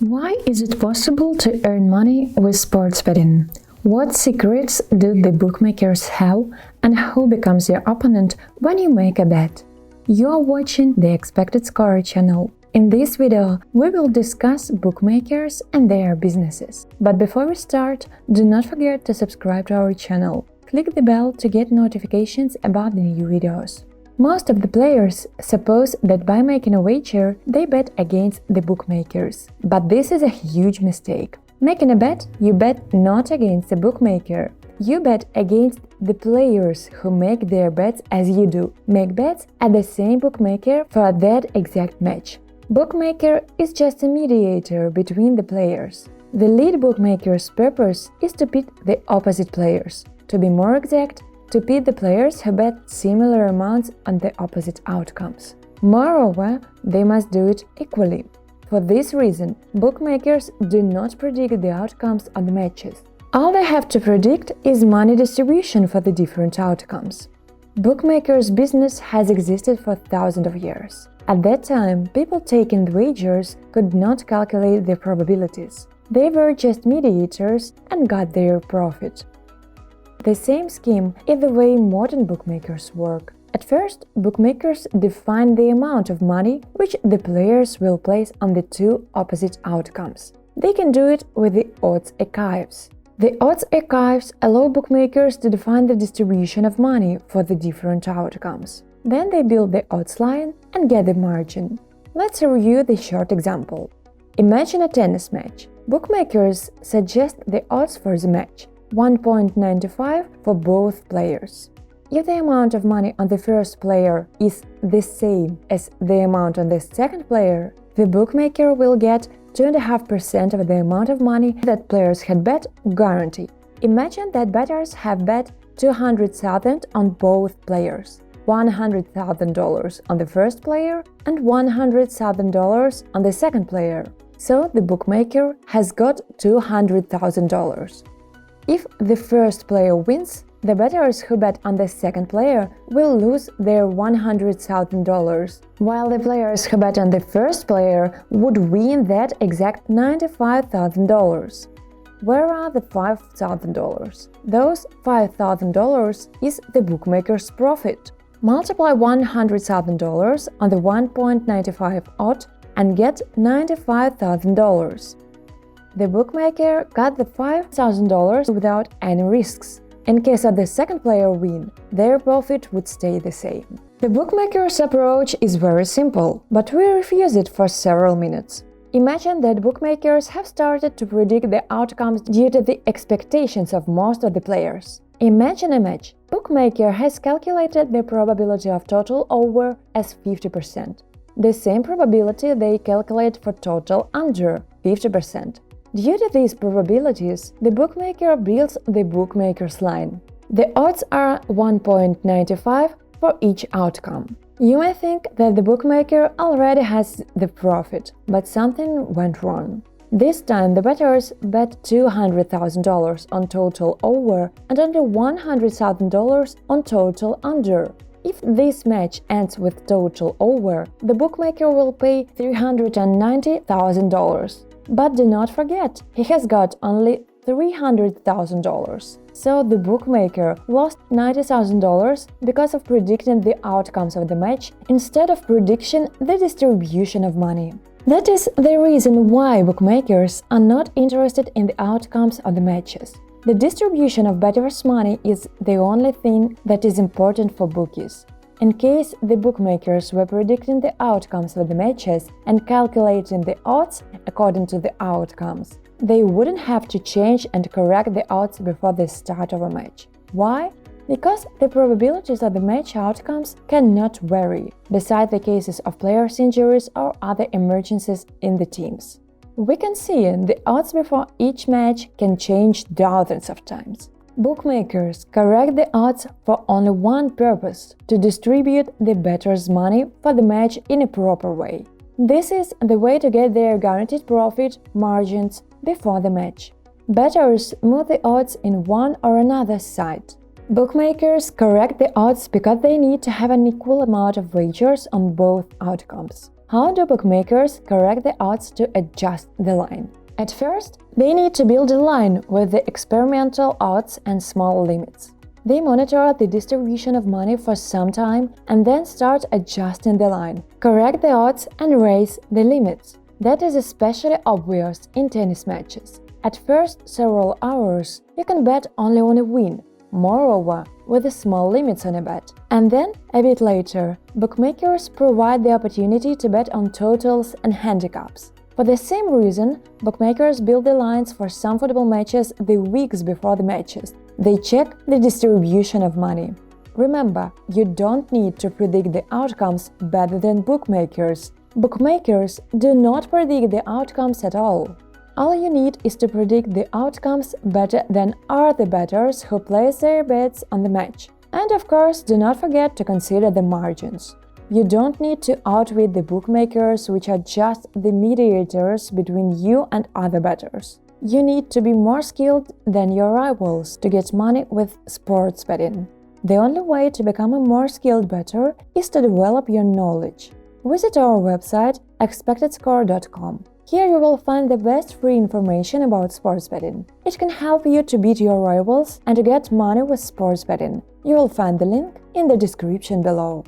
Why is it possible to earn money with sports betting? What secrets do the bookmakers have, and who becomes your opponent when you make a bet? You are watching the Expected Score channel. In this video, we will discuss bookmakers and their businesses. But before we start, do not forget to subscribe to our channel. Click the bell to get notifications about the new videos. Most of the players suppose that by making a wager, they bet against the bookmakers. But this is a huge mistake. Making a bet, you bet not against the bookmaker. You bet against the players who make their bets as you do. Make bets at the same bookmaker for that exact match. Bookmaker is just a mediator between the players. The lead bookmaker's purpose is to pit the opposite players. To be more exact, to pit the players who bet similar amounts on the opposite outcomes. Moreover, they must do it equally. For this reason, bookmakers do not predict the outcomes of the matches. All they have to predict is money distribution for the different outcomes. Bookmakers' business has existed for thousands of years. At that time, people taking the wagers could not calculate the probabilities. They were just mediators and got their profit. The same scheme is the way modern bookmakers work. At first, bookmakers define the amount of money which the players will place on the two opposite outcomes. They can do it with the odds archives. The odds archives allow bookmakers to define the distribution of money for the different outcomes. Then they build the odds line and get the margin. Let's review the short example. Imagine a tennis match. Bookmakers suggest the odds for the match. 1.95 for both players. If the amount of money on the first player is the same as the amount on the second player, the bookmaker will get 2.5% of the amount of money that players had bet guaranteed. Imagine that bettors have bet $200,000 on both players, $100,000 on the first player and $100,000 on the second player. So the bookmaker has got $200,000. If the first player wins, the bettors who bet on the second player will lose their $100,000, while the players who bet on the first player would win that exact $95,000. Where are the $5,000? Those $5,000 is the bookmaker's profit. Multiply $100,000 on the 1.95 odd and get $95,000. The bookmaker got the $5,000 without any risks. In case of the second player win, their profit would stay the same. The bookmaker's approach is very simple, but we refuse it for several minutes. Imagine that bookmakers have started to predict the outcomes due to the expectations of most of the players. Imagine a match. Bookmaker has calculated the probability of total over as 50%. The same probability they calculate for total under 50%. Due to these probabilities, the bookmaker builds the bookmaker's line. The odds are 1.95 for each outcome. You may think that the bookmaker already has the profit, but something went wrong. This time the bettors bet $200,000 on total over and only $100,000 on total under. If this match ends with total over, the bookmaker will pay $390,000. But do not forget, he has got only $300,000. So the bookmaker lost $90,000 because of predicting the outcomes of the match instead of predicting the distribution of money. That is the reason why bookmakers are not interested in the outcomes of the matches. The distribution of bettors' money is the only thing that is important for bookies. In case the bookmakers were predicting the outcomes of the matches and calculating the odds according to the outcomes, they wouldn't have to change and correct the odds before the start of a match. Why? Because the probabilities of the match outcomes cannot vary, beside the cases of players' injuries or other emergencies in the teams. We can see the odds before each match can change dozens of times. Bookmakers correct the odds for only one purpose – to distribute the bettors' money for the match in a proper way. This is the way to get their guaranteed profit margins before the match. Bettors move the odds in one or another side. Bookmakers correct the odds because they need to have an equal amount of wagers on both outcomes. How do bookmakers correct the odds to adjust the line? At first, they need to build a line with the experimental odds and small limits. They monitor the distribution of money for some time and then start adjusting the line, correct the odds and raise the limits. That is especially obvious in tennis matches. At first several hours, you can bet only on a win, moreover, with small limits on a bet. And then, a bit later, bookmakers provide the opportunity to bet on totals and handicaps. For the same reason, bookmakers build the lines for some football matches the weeks before the matches. They check the distribution of money. Remember, you don't need to predict the outcomes better than bookmakers. Bookmakers do not predict the outcomes at all. All you need is to predict the outcomes better than other bettors who place their bets on the match. And of course, do not forget to consider the margins. You don't need to outwit the bookmakers, which are just the mediators between you and other bettors. You need to be more skilled than your rivals to get money with sports betting. The only way to become a more skilled bettor is to develop your knowledge. Visit our website expectedscore.com. Here you will find the best free information about sports betting. It can help you to beat your rivals and to get money with sports betting. You will find the link in the description below.